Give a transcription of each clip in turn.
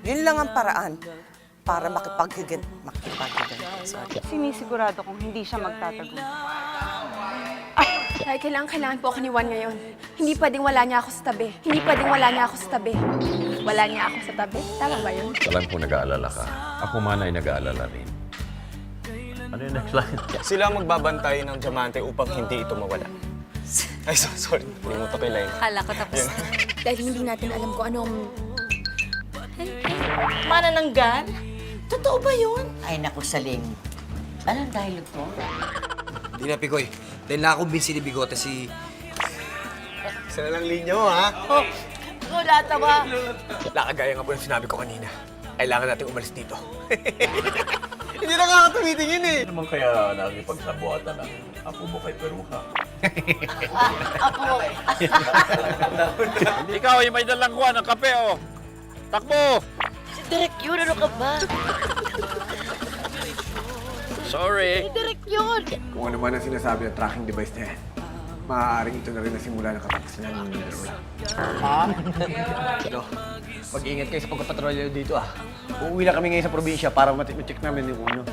Yun lang ang paraan para makipaghigan. Sorry. Sinisigurado kong hindi siya magtatago. Ay, kailangan po ako ni Juan ngayon. Hindi pwedeng wala niya ako sa tabi. Hindi pwedeng wala niya ako sa tabi. Wala niya ako sa tabi. Tama ba yun? Alam ko nag-aalala ka. Ako man ay nag-aalala rin. Ano yung next line? Sila ang magbabantay ng diamante upang hindi ito mawala. Ay, sorry. Nalimutan ko yung line. Akala ko tapos na. Dahil hindi natin alam kung anong... Manananggan? Totoo ba yun? Ay, naku, Saling. Anong dahil ito? Hindi na, Picoy. Dahil nakakumbinsi ni Bigote si... Isa na lang linya mo, ha? Oh, wala ba? Nakagaya nga po yung sinabi ko kanina. Kailangan natin umalis dito. Hindi na nga ako tumitingin eh. Ano naman kaya nakikipagsabuatan ng apo mo kay Peruha? Ikaw, yung may dalang kuha ng kape, oh. Takbo! Si Direk yun, ano ka ba? Sorry. Si Direk yun! Kung ano man ang sinasabi ng tracking device na yan, maaaring ito na rin ang simula ng katapusan ng dalawa. Ano? Mag-iingat kayo sa pagpapatrolyo dito, ah. Uuwi na kami ngayon sa probinsya para ma-check namin yung uno.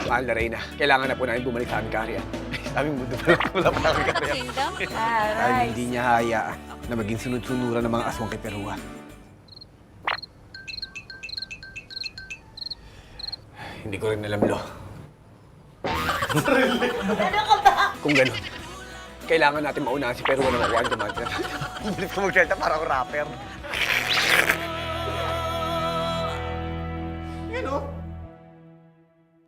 Mahal na Reyna, kailangan na po namin bumalik sa aming karya. Sa aming mundo pa lang, wala pa kami karya. Dahil hindi niya hayaan na maging sunod-sunuran ng mga aswang kay Perua. Hindi ko rin alam, Lo. Ano ka ba? Kung gano'n, kailangan natin maunahan si Perua na makuha ang diamante. Bilis ko magsalita para ako rapper.